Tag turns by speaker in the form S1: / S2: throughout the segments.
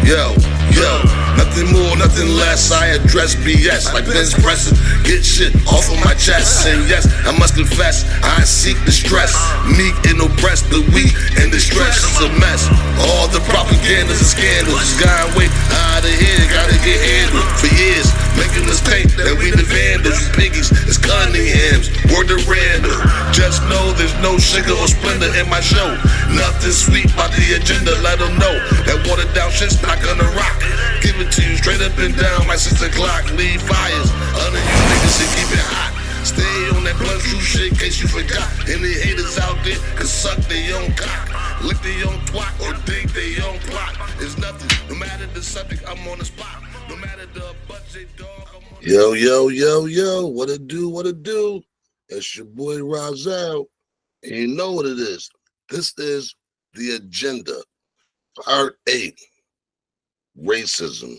S1: Yo, yo, nothing more, nothing less. I address BS like Ben's pressing. Get shit off of my chest. Say yes, I must confess. I seek the stress. Meek and oppressed, the weak and the stress is a mess. All the propagandas and scandals is gone way out of here. Gotta get handled for years. Making us think that we the vandals, you piggies, it's Cunningham's. Word to Randall. Just know there's no sugar or splendor in my show. Nothing sweet about the agenda. Let them know that watered down shit's not gonna rock. Give it to you straight up and down like 6 o'clock. Leave fires under you niggas and keep it hot. Stay on that blood true shit in case you forgot. Any haters out there can suck their own cock, lick their own twat, or dig their own plot. It's nothing. No matter the subject, I'm on the spot. No matter the budget, dog, I'm on. Yo, yo, yo, yo. What it do? What it do? It's your boy Razel. And you know what it is. This is The Agenda, Part 8. Racism.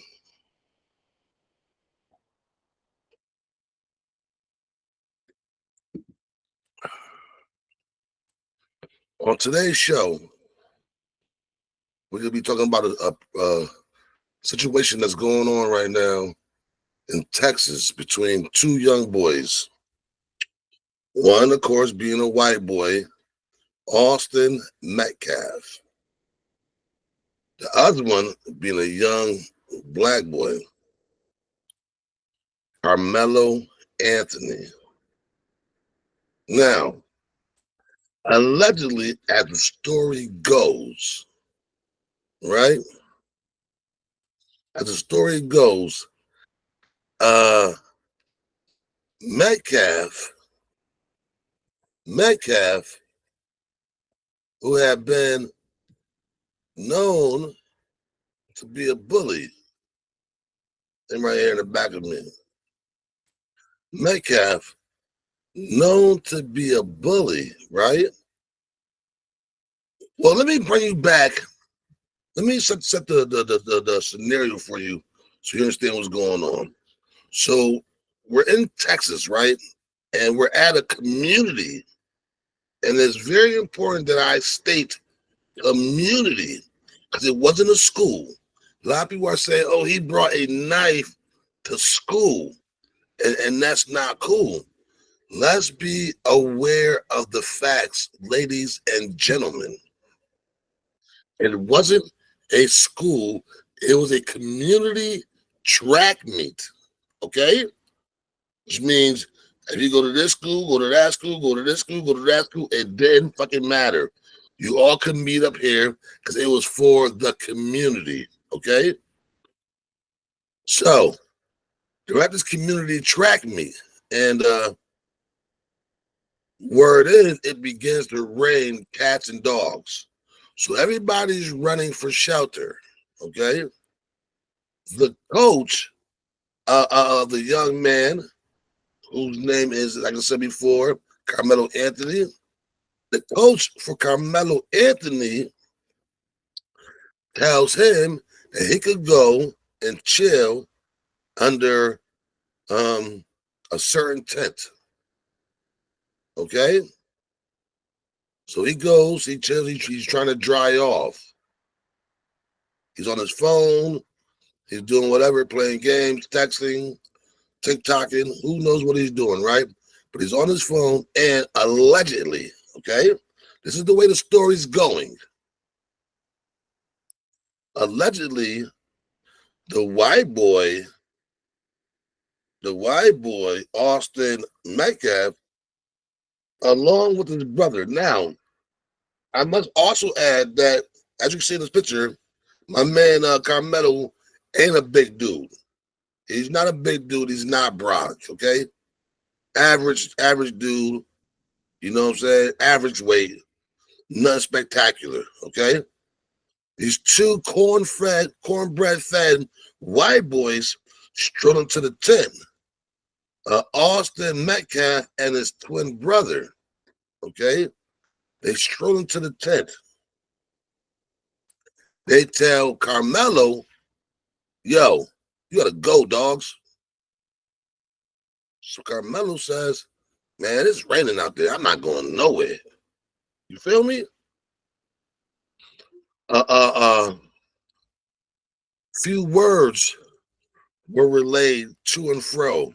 S1: On today's show, we're going to be talking about a situation that's going on right now in Texas between two young boys. One, of course, being a white boy, Austin Metcalf. The other one being a young black boy, KARMELO Anthony. Now, allegedly, as the story goes, right? As the story goes, Metcalf, who had been known to be a bully, and right here in the back of me, Metcalf, known to be a bully, right? Well, let me bring you back. Let me set the scenario for you so you understand what's going on. So we're in Texas, right? And we're at a community. And it's very important that I state community because it wasn't a school. A lot of people are saying, oh, he brought a knife to school. And that's not cool. Let's be aware of the facts, ladies and gentlemen. It wasn't a school. It was a community track meet, okay? Which means if you go to this school, go to that school, go to this school, go to that school, it didn't fucking matter. You all could meet up here because it was for the community, okay? So, they're at this community track meet, and word is it begins to rain cats and dogs. So everybody's running for shelter, okay? The coach of the young man, whose name is, like I said before, KARMELO Anthony. The coach for KARMELO Anthony tells him that he could go and chill under a certain tent. Okay? So he goes, he chills, he's trying to dry off. He's on his phone, he's doing whatever, playing games, texting, TikToking, who knows what he's doing, right? But he's on his phone, and allegedly, okay, this is the way the story's going. Allegedly, the white boy, Austin Metcalf, along with his brother. Now, I must also add that, as you can see in this picture, my man KARMELO ain't a big dude. He's not a big dude. He's not broad, okay? Average dude, you know what I'm saying? Average weight, nothing spectacular, okay? These two cornbread fed white boys strolling to the tent. Austin Metcalf and his twin brother, okay? They stroll into the tent. They tell KARMELO, yo, you gotta go, dogs. So KARMELO says, man, it's raining out there. I'm not going nowhere. You feel me? Few words were relayed to and fro.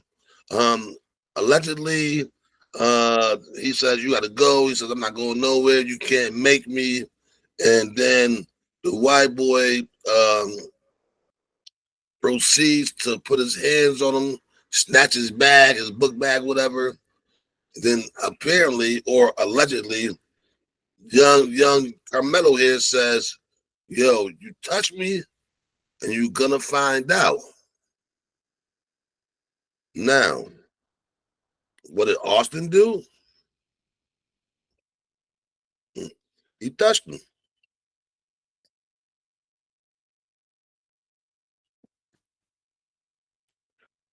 S1: Um, Allegedly, he says, "You got to go." He says, "I'm not going nowhere. You can't make me." And then the white boy proceeds to put his hands on him, snatch his bag, his book bag, whatever. Then apparently or allegedly, young Carmelo here says, "Yo, you touch me, and you're gonna find out." Now, what did Austin do? He touched him.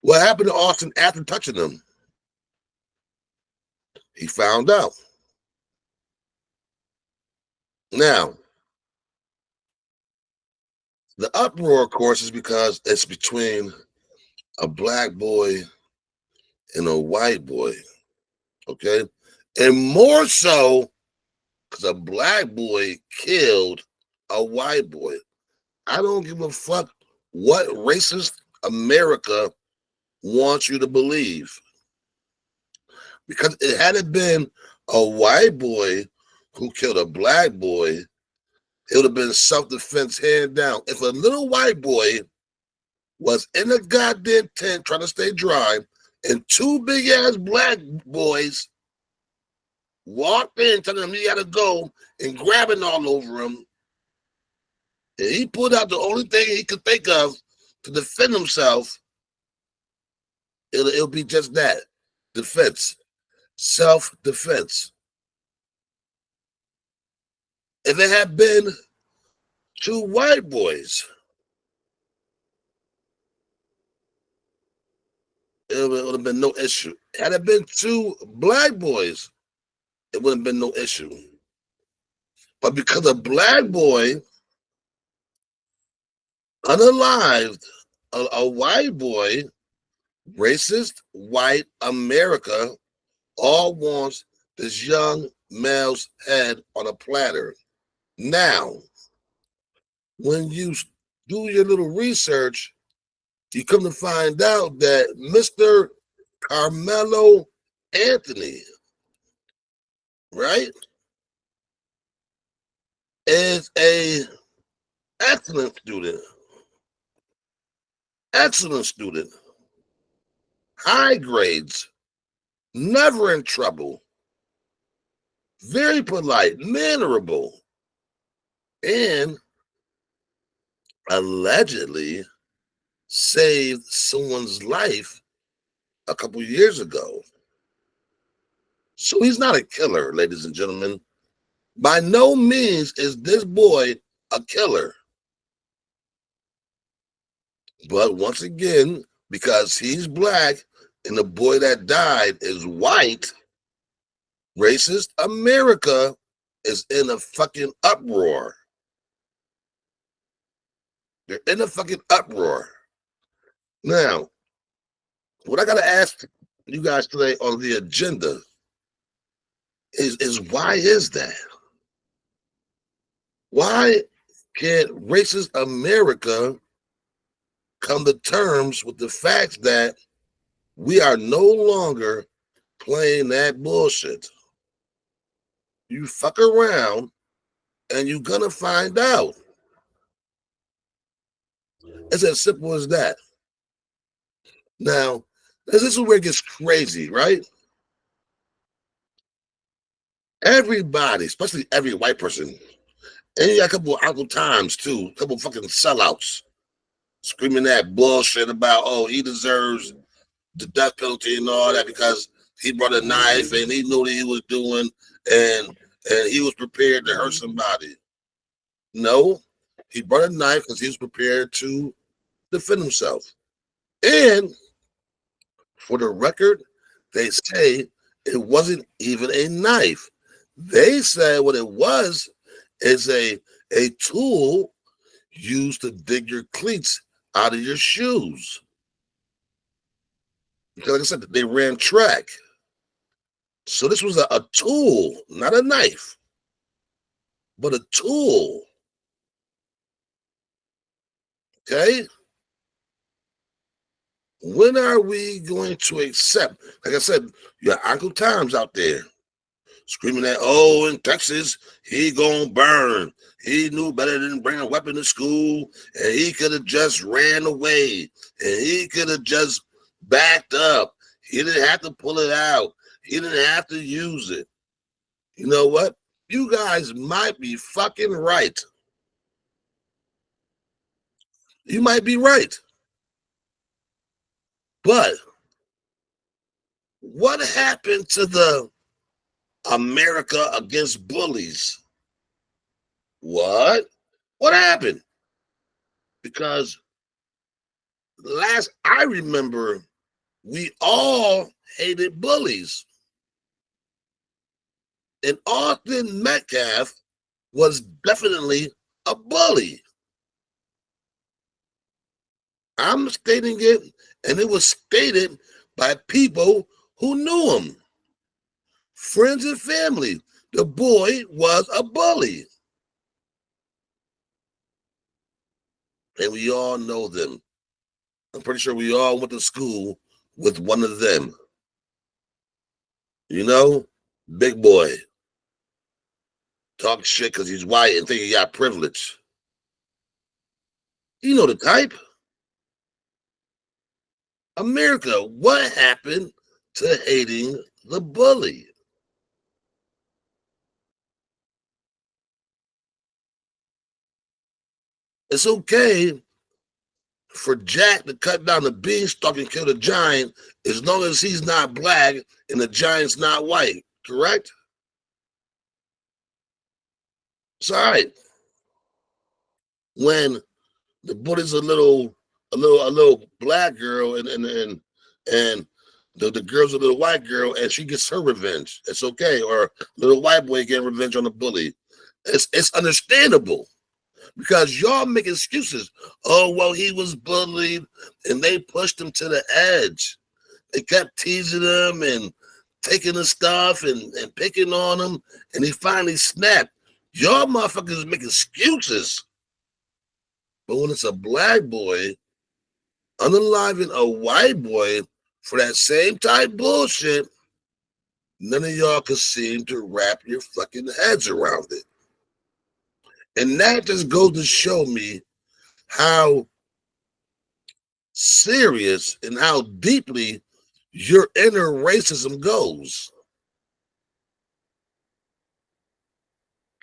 S1: What happened to Austin after touching him? He found out. Now, the uproar, of course, is because it's between a black boy and a white boy. Okay. And more so because a black boy killed a white boy. I don't give a fuck what racist America wants you to believe. Because it had it been a white boy who killed a black boy, it would have been self-defense hand down. If a little white boy was in a goddamn tent trying to stay dry, and two big ass black boys walked in telling him he had to go and grabbing all over him, and he pulled out the only thing he could think of to defend himself, it'll be just that. Defense. Self-defense. If it had been two white boys, it would have been no issue. Had it been two black boys, it would have been no issue. But because a black boy unalived a white boy, racist white America all wants this young male's head on a platter. Now, when you do your little research, you come to find out that Mr. Carmelo Anthony, right, is a excellent student, high grades, never in trouble, very polite, mannerable, and allegedly saved someone's life a couple years ago. So he's not a killer, ladies and gentlemen. By no means is this boy a killer. But once again, because he's black and the boy that died is white, racist America is in a fucking uproar. They're in a fucking uproar. Now, what I gotta ask you guys today on the agenda is why is that? Why can't racist America come to terms with the fact that we are no longer playing that bullshit? You fuck around and you're gonna find out. It's as simple as that. Now, this is where it gets crazy, right? Everybody, especially every white person, and you got a couple of Uncle Times too, a couple of fucking sellouts screaming that bullshit about, oh, he deserves the death penalty and all that because he brought a knife and he knew what he was doing and he was prepared to hurt somebody. No, he brought a knife because he was prepared to defend himself. And for the record, they say it wasn't even a knife. They said what it was is a tool used to dig your cleats out of your shoes. Because like I said, they ran track. So this was a tool, not a knife, but a tool. Okay? When are we going to accept? Like I said, your Uncle Tom's out there screaming that, oh, in Texas, he gonna burn. He knew better than bring a weapon to school, and he could have just ran away, and he could have just backed up. He didn't have to pull it out. He didn't have to use it. You know what? You guys might be fucking right. You might be right. But what happened to the America against bullies? What? What happened? Because last I remember, we all hated bullies. And Austin Metcalf was definitely a bully. I'm stating it, and it was stated by people who knew him, friends and family. The boy was a bully. And we all know them. I'm pretty sure we all went to school with one of them. You know, big boy. Talk shit because he's white and think he got privilege. You know the type. America, what happened to hating the bully? It's okay for Jack to cut down the beanstalk and kill the giant as long as he's not black and the giant's not white, correct? It's all right. When the bully's a little black girl and the girl's a little white girl and she gets her revenge. It's okay. Or little white boy getting revenge on the bully. It's understandable because y'all make excuses. Oh, well, he was bullied and they pushed him to the edge. They kept teasing him and taking his stuff and picking on him, and he finally snapped. Y'all motherfuckers make excuses. But when it's a black boy unaliving a white boy for that same type bullshit, none of y'all can seem to wrap your fucking heads around it. And that just goes to show me how serious and how deeply your inner racism goes.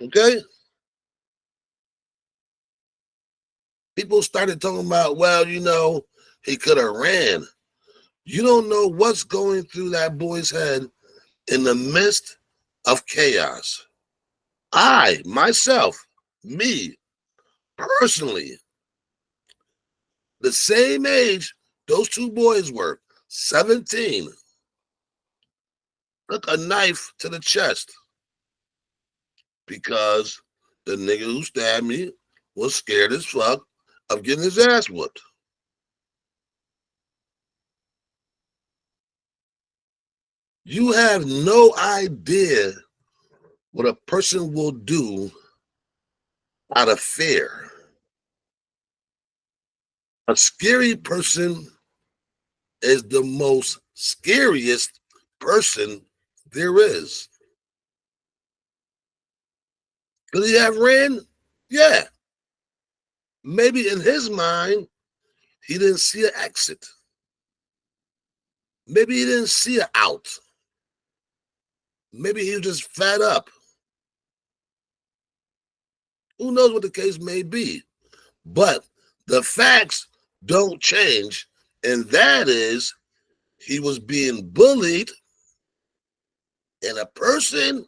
S1: Okay? People started talking about, well, he could have ran. You don't know what's going through that boy's head in the midst of chaos. I, myself, me, personally, the same age those two boys were, 17, took a knife to the chest because the nigga who stabbed me was scared as fuck of getting his ass whooped. You have no idea what a person will do out of fear. A scary person is the most scariest person there is. Could he have ran? Yeah. Maybe in his mind, he didn't see an exit. Maybe he didn't see an out. Maybe he was just fed up. Who knows what the case may be? But the facts don't change. And that is, he was being bullied, and a person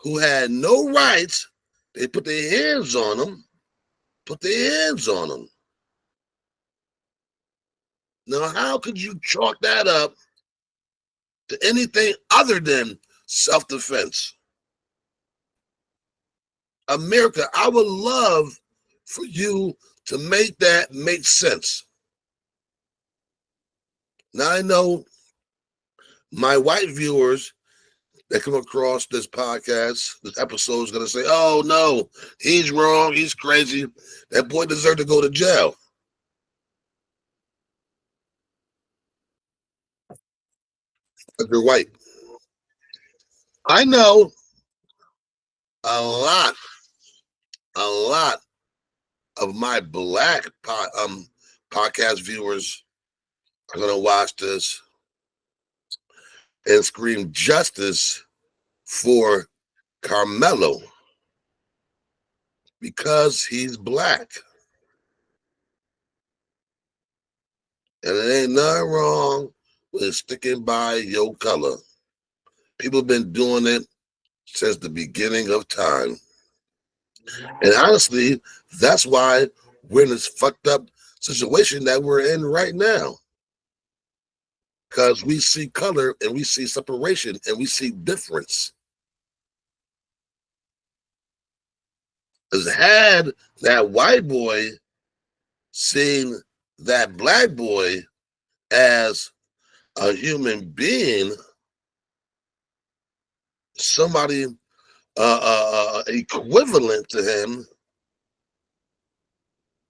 S1: who had no rights, they put their hands on him, Now, how could you chalk that up to anything other than self-defense? America, I would love for you to make that make sense. Now, I know my white viewers, that come across this podcast, this episode is going to say, oh, no, he's wrong. He's crazy. That boy deserved to go to jail. But you're white. I know a lot, a lot of my black podcast viewers are going to watch this and scream justice for KARMELO because he's black. And it ain't nothing wrong with sticking by your color. People have been doing it since the beginning of time. And honestly, that's why we're in this fucked up situation that we're in right now. Because we see color and we see separation and we see difference. Because had that white boy seen that black boy as a human being, somebody equivalent to him,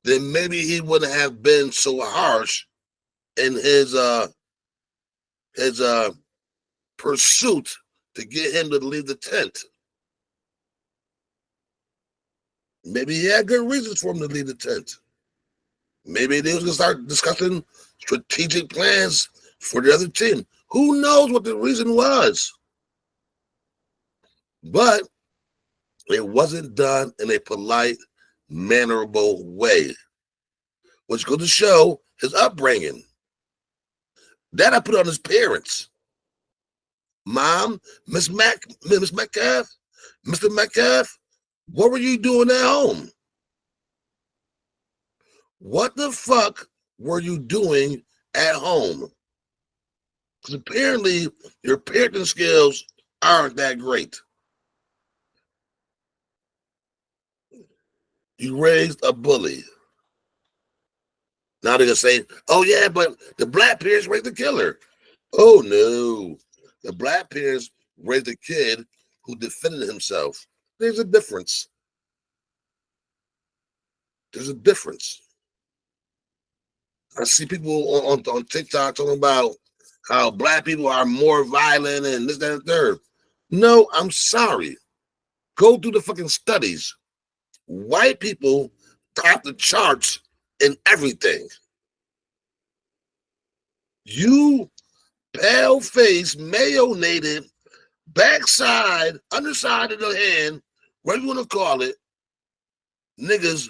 S1: then maybe he wouldn't have been so harsh in his pursuit to get him to leave the tent. Maybe he had good reasons for him to leave the tent. Maybe they was gonna start discussing strategic plans for the other team. Who knows what the reason was? But it wasn't done in a polite, mannerable way, which goes to show his upbringing. That I put on his parents. Mom, Miss Metcalf, Mr. Metcalf, what were you doing at home? What the fuck were you doing at home? Because apparently your parenting skills aren't that great. You raised a bully. Now they're gonna say, oh yeah, but the black parents raised the killer. Oh no. The black parents raised a kid who defended himself. There's a difference. There's a difference. I see people on TikTok talking about how black people are more violent and this, that, and third. No, I'm sorry. Go do the fucking studies. White people top the charts in everything. You pale-faced, mayo-nated, backside, underside of the hand, whatever you want to call it, niggas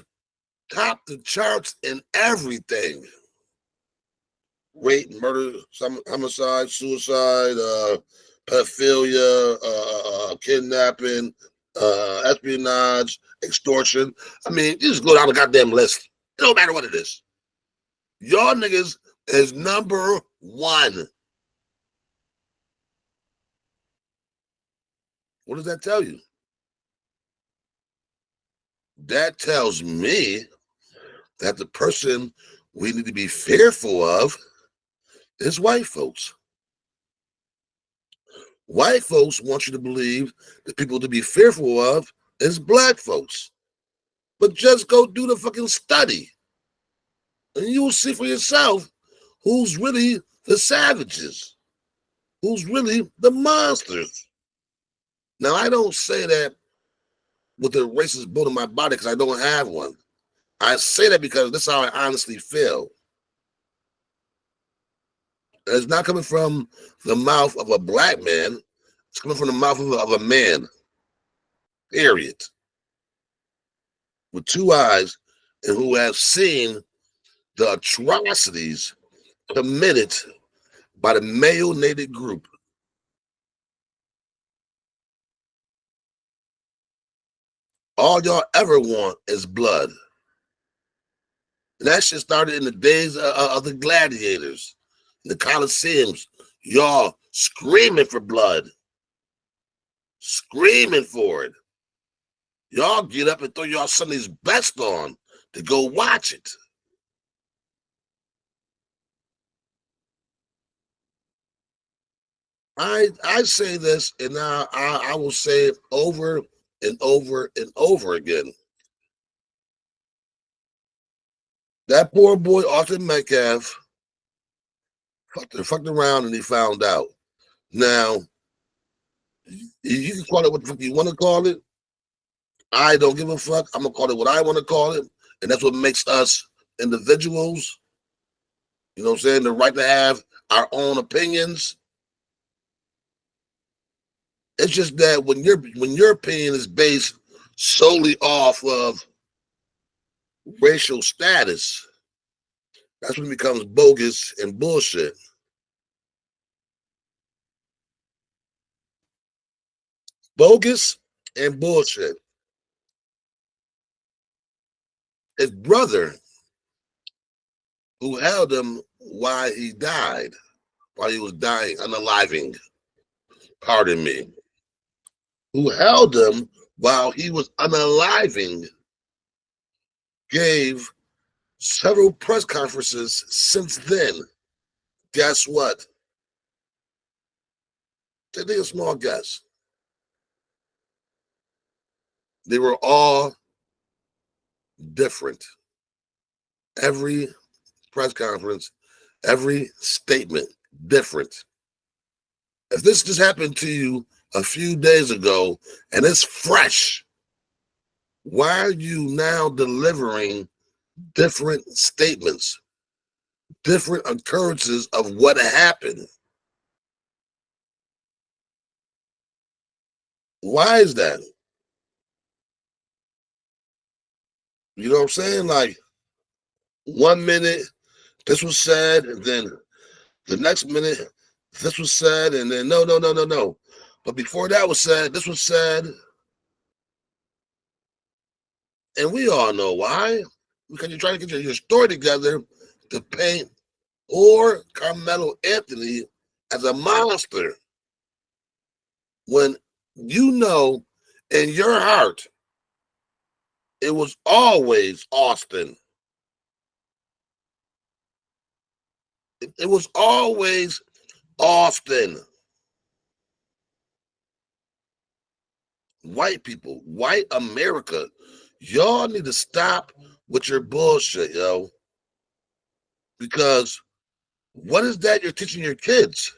S1: top the charts in everything. Rape, murder, homicide, suicide, pedophilia, kidnapping, espionage, extortion. I mean, you just go down the goddamn list. It don't matter what it is. Y'all niggas is number one. What does that tell you? That tells me that the person we need to be fearful of is white folks. White folks want you to believe the people to be fearful of is black folks. But just go do the fucking study. And you will see for yourself who's really the savages, who's really the monsters. Now, I don't say that with a racist bone in my body because I don't have one. I say that because this is how I honestly feel. And it's not coming from the mouth of a black man. It's coming from the mouth of a man, period, with two eyes and who have seen the atrocities committed by the male-nated group. All y'all ever want is blood. And that shit started in the days of the gladiators, the Colosseums. Y'all screaming for blood, screaming for it. Y'all get up and throw y'all Sunday's best on to go watch it. I say this, and I will say it over and over and over again. That poor boy Austin Metcalf fucked around and he found out. Now you can call it what the fuck you want to call it. I don't give a fuck. I'm gonna call it what I want to call it, and that's what makes us individuals. You know what I'm saying? The right to have our own opinions. It's just that when your opinion is based solely off of racial status, that's when it becomes bogus and bullshit. Bogus and bullshit. His brother, who held him while he died, while he was dying, unaliving, pardon me, who held him while he was unaliving, gave several press conferences since then. Guess what? Take a small guess. They were all different. Every press conference, every statement, different. If this just happened to you a few days ago and it's fresh, why are you now delivering different statements, different occurrences of what happened? Why is that? You know what I'm saying? Like 1 minute this was said, and then the next minute this was said, and then no. But before that was said, this was said, and we all know why. Because you're trying to get your story together to paint or Carmelo Anthony as a monster. When you know in your heart it was always Austin. It was always Austin. White people, white America, y'all need to stop with your bullshit, yo. Because what is that you're teaching your kids?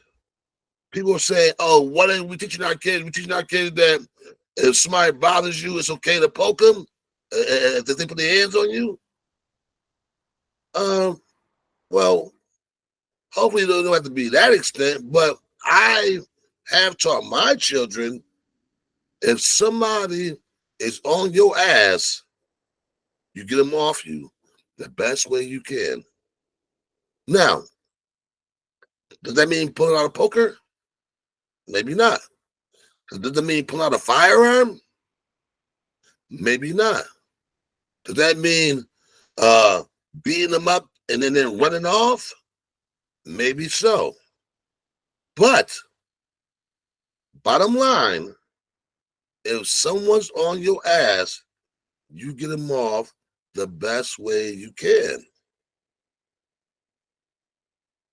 S1: People are saying, oh, what are we teaching our kids? We're teaching our kids that if somebody bothers you, it's okay to poke them if they put their hands on you. Well, hopefully it don't have to be that extent, but I have taught my children if somebody is on your ass, you get them off you the best way you can. Now, does that mean pulling out a poker? Maybe not. Does that mean pulling out a firearm? Maybe not. Does that mean beating them up and then running off? Maybe so. But bottom line, if someone's on your ass, you get them off the best way you can.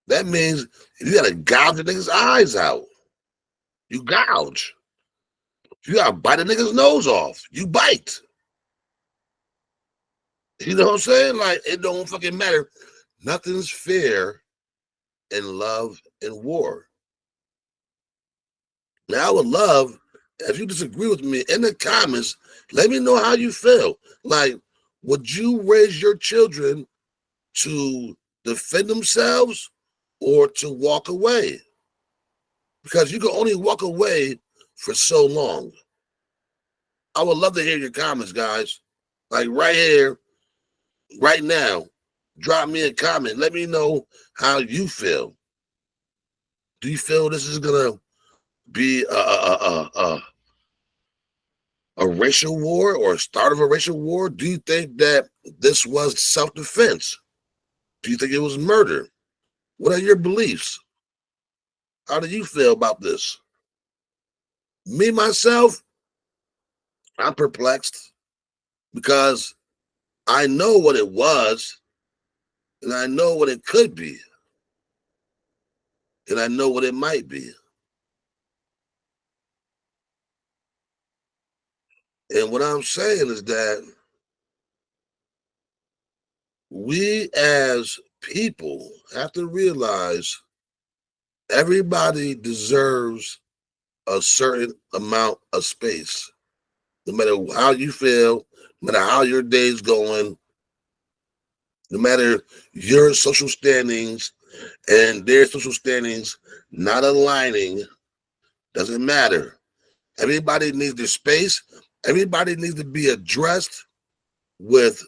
S1: That means if you gotta gouge a nigga's eyes out, you gouge. If you gotta bite a nigga's nose off, you bite. You know what I'm saying? Like, it don't fucking matter. Nothing's fair in love and war. Now, I would love if you disagree with me in the comments. Let me know how you feel. Like, would you raise your children to defend themselves or to walk away? Because you can only walk away for so long. I would love to hear your comments, guys. Like right here, right now, drop me a comment. Let me know how you feel. Do you feel this is gonna be a racial war or a start of a racial war? Do you think that this was self-defense? Do you think it was murder? What are your beliefs? How do you feel about this? Me, myself, I'm perplexed because I know what it was and I know what it could be and I know what it might be. And what I'm saying is that we as people have to realize everybody deserves a certain amount of space. No matter how you feel, no matter how your day's going, no matter your social standings and their social standings not aligning, doesn't matter. Everybody needs their space. Everybody needs to be addressed with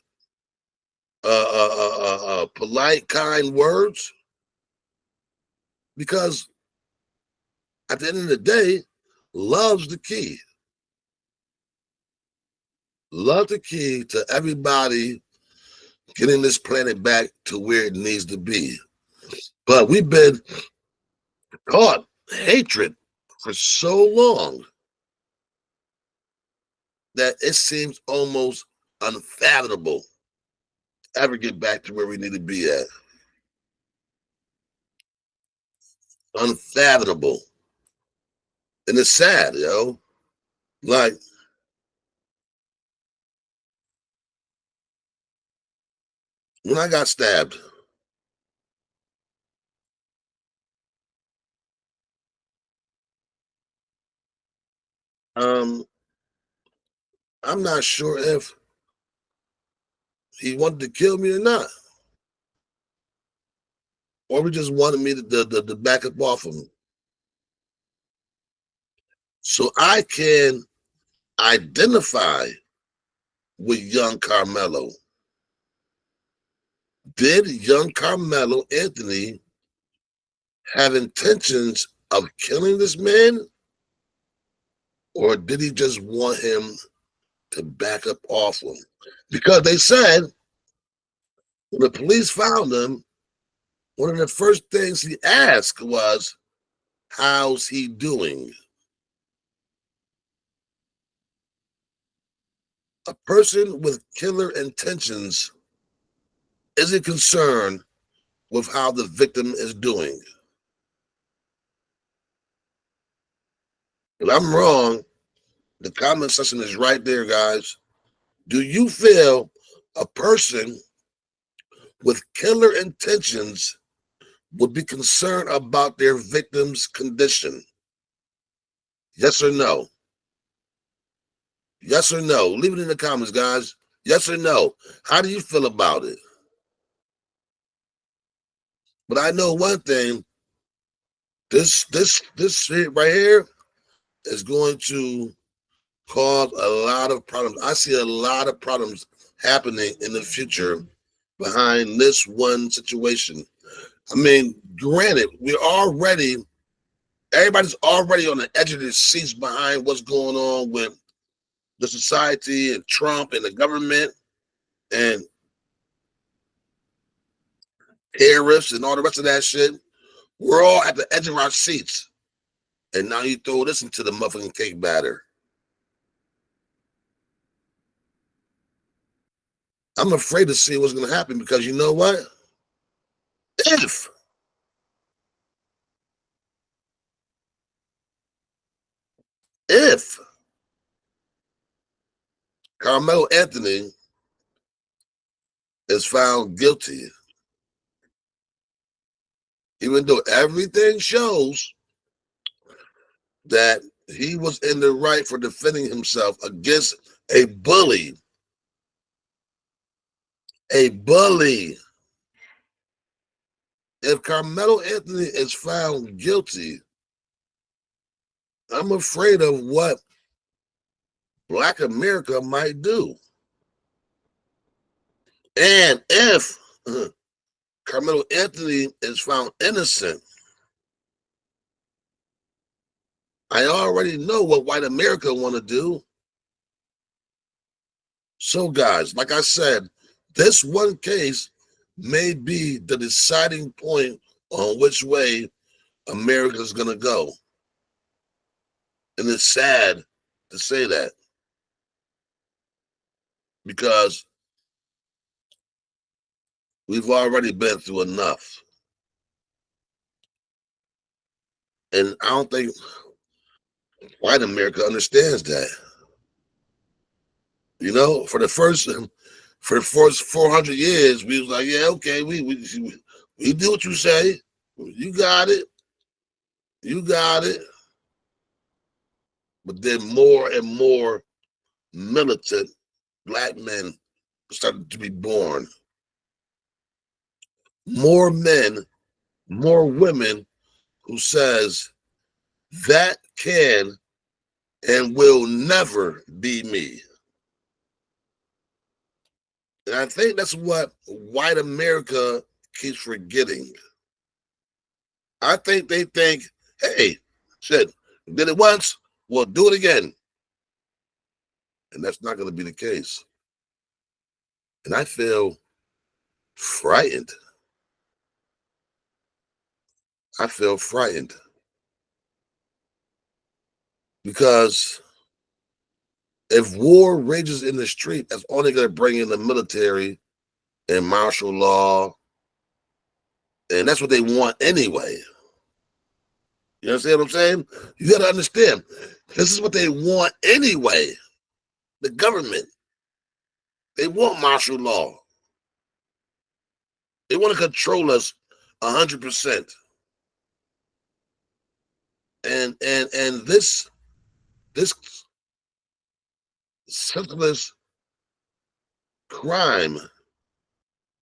S1: polite, kind words, because at the end of the day, love's the key. Love the key to everybody getting this planet back to where it needs to be. But we've been taught hatred for so long that it seems almost unfathomable to ever get back to where we need to be at. Unfathomable. And it's sad, yo. Like, when I got stabbed, um, I'm not sure if he wanted to kill me or not, or he just wanted me to back up off him. So I can identify with young Carmelo. Did young Carmelo Anthony have intentions of killing this man, or did he just want him to back up off him? Because they said when the police found him, one of the first things he asked was, "How's he doing?" A person with killer intentions isn't concerned with how the victim is doing. If I'm wrong, the comment section is right there, guys. Do you feel a person with killer intentions would be concerned about their victim's condition? Yes or no? Yes or no? Leave it in the comments, guys. Yes or no? How do you feel about it? But I know one thing. This shit right here is going to cause a lot of problems. I see a lot of problems happening in the future behind this one situation. I mean, granted, everybody's already on the edge of their seats behind what's going on with the society and Trump and the government and terrorists and all the rest of that shit. We're all at the edge of our seats. And now you throw this into the muffin cake batter. I'm afraid to see what's going to happen, because you know what? If if Carmelo Anthony is found guilty, even though everything shows that he was in the right for defending himself against a bully, a bully. If Carmelo Anthony is found guilty, I'm afraid of what Black America might do. And if Carmelo Anthony is found innocent, I already know what white America want to do. So, guys, like I said, this one case may be the deciding point on which way America is going to go. And it's sad to say that, because we've already been through enough. And I don't think white America understands that. You know, for the first 400 years, we was like, yeah, okay, we do what you say. You got it. You got it. But then more and more militant black men started to be born. More men, more women who says that can and will never be me. And I think that's what white America keeps forgetting. I think they think, hey, shit, did it once, we'll do it again. And that's not going to be the case. And I feel frightened. I feel frightened because if war rages in the street, that's only going to bring in the military and martial law. And that's what they want anyway. You understand what I'm saying? You got to understand, this is what they want anyway. The government. They want martial law. They want to control us 100%. And this senseless crime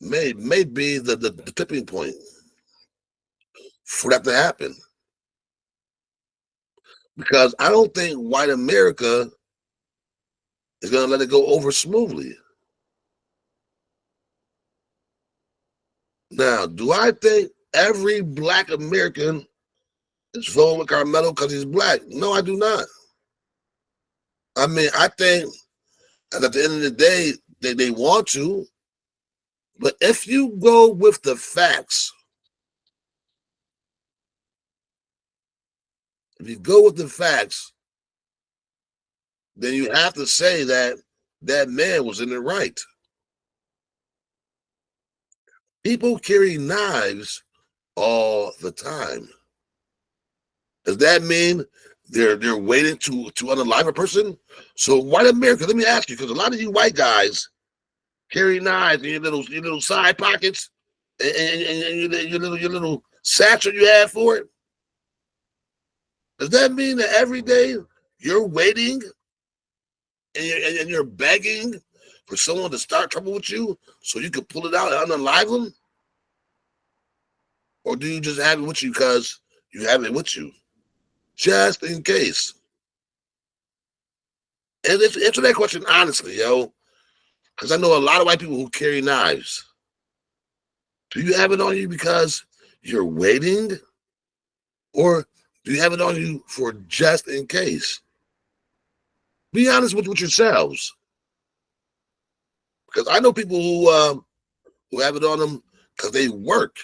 S1: may be the tipping point for that to happen. Because I don't think white America is going to let it go over smoothly. Now, do I think every black American is voting with Carmelo because he's black? No, I do not. I mean, I think at the end of the day, they want to. But if you go with the facts, if you go with the facts, then you have to say that that man was in the right. People carry knives all the time. Does that mean they're waiting to unalive a person? So white America, let me ask you, because a lot of you white guys carry knives in your little side pockets and your little satchel you have for it. Does that mean that every day you're waiting and you're begging for someone to start trouble with you so you can pull it out and unalive them? Or do you just have it with you because you have it with you? Just in case. And answer that question honestly, yo. Because I know a lot of white people who carry knives. Do you have it on you because you're waiting? Or do you have it on you for just in case? Be honest with yourselves. Because I know people who have it on them because they work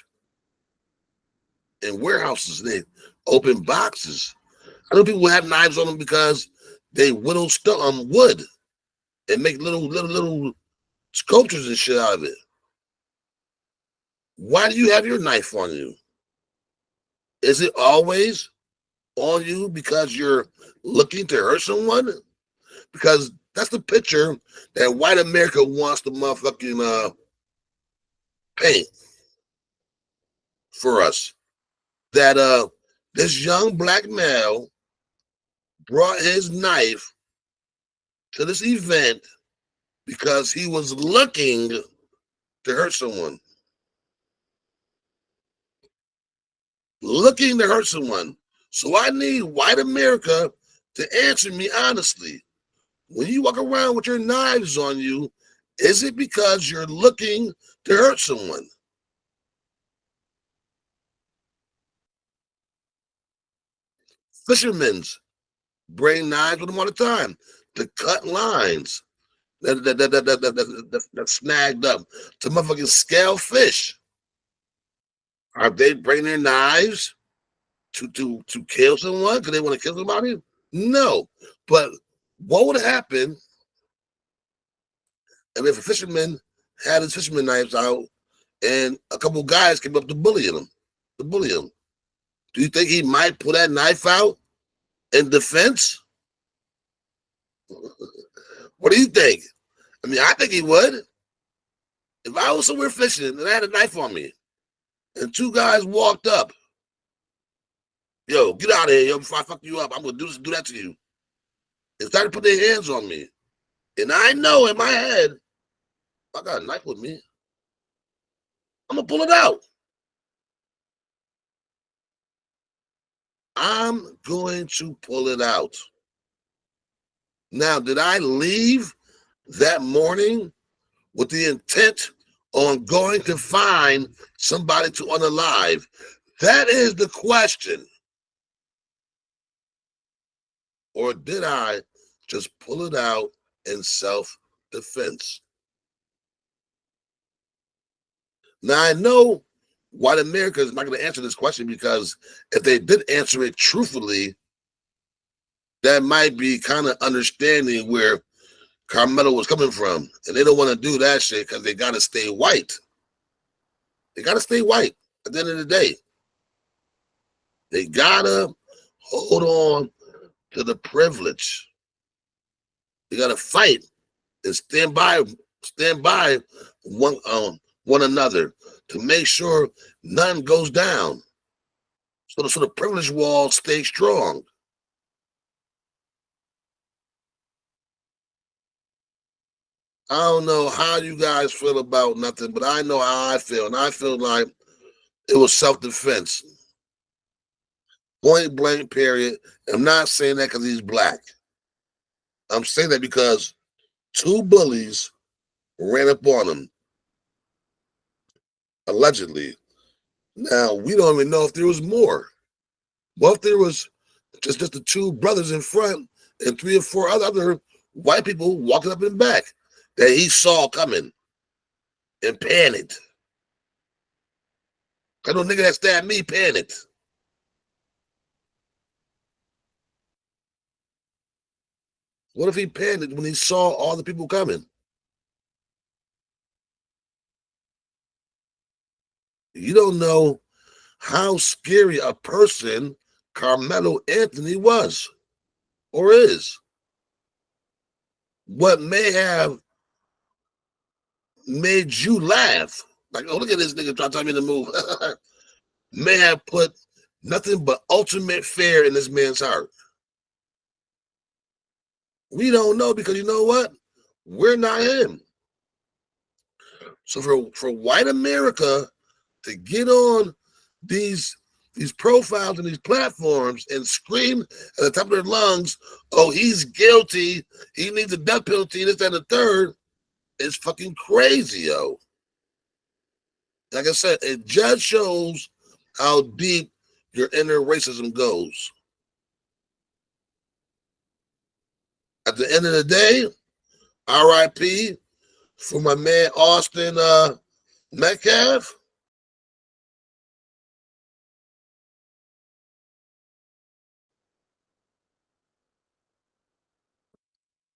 S1: in warehouses. They open boxes. I know people who have knives on them because they whittle wood and make little sculptures and shit out of it. Why do you have your knife on you? Is it always on you because you're looking to hurt someone? Because that's the picture that white America wants to motherfucking paint for us. That this young black male brought his knife to this event because he was looking to hurt someone. Looking to hurt someone. So I need white America to answer me honestly. When you walk around with your knives on you, is it because you're looking to hurt someone? Fishermen bring knives with them all the time to cut lines that snagged up, to motherfucking scale fish. Are they bringing their knives to kill someone because they want to kill somebody? No. But what would happen if a fisherman had his fisherman knives out and a couple guys came up to bully him? Do you think he might pull that knife out in defense? What do you think? I mean, I think he would. If I was somewhere fishing and I had a knife on me, and two guys walked up, yo, get out of here, yo, before I fuck you up, I'm gonna do that to you. And started to put their hands on me. And I know in my head, I got a knife with me. I'm gonna pull it out. I'm going to pull it out. Now, did I leave that morning with the intent on going to find somebody to unalive? That is the question. Or did I just pull it out in self-defense? Now, I know white America is not going to answer this question, because if they did answer it truthfully, that might be kind of understanding where KARMELO was coming from. And they don't want to do that shit because they got to stay white. They got to stay white at the end of the day. They got to hold on to the privilege. They got to fight and stand by one another to make sure none goes down. So the privilege wall stays strong. I don't know how you guys feel about nothing, but I know how I feel. And I feel like it was self-defense. Point blank, period. I'm not saying that because he's black. I'm saying that because two bullies ran up on him, allegedly. Now, we don't even know if there was more. What if there was just the two brothers in front and 3 or 4 other white people walking up in back that he saw coming and panicked? I know nigga that stabbed me panicked. What if he panicked when he saw all the people coming? You don't know how scary a person KARMELO Anthony was or is. What may have made you laugh, like, oh, look at this nigga trying to tell me to move, may have put nothing but ultimate fear in this man's heart. We don't know, because you know what? We're not him. So for white America to get on these profiles and these platforms and scream at the top of their lungs, oh, he's guilty, he needs a death penalty, this, that, and the third, is fucking crazy, yo. Like I said, it just shows how deep your inner racism goes. At the end of the day, RIP for my man Austin Metcalf.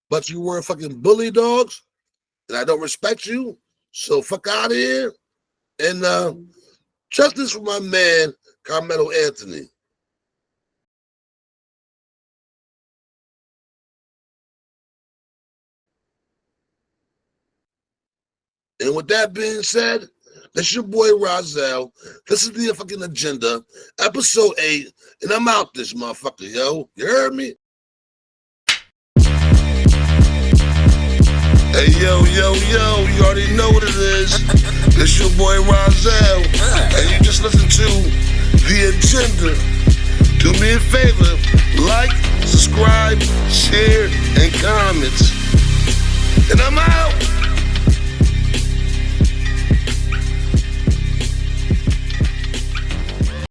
S1: But you were fucking bully dogs, and I don't respect you, so fuck out of here. And justice for my man KARMELO Anthony. And with that being said, that's your boy Rozelle. This is the fucking agenda, episode 8, and I'm out this motherfucker, yo. You heard me? Hey, yo, you already know what it is. It's your boy Rozelle, and you just listen to the agenda. Do me a favor, like, subscribe, share, and comment. And I'm out.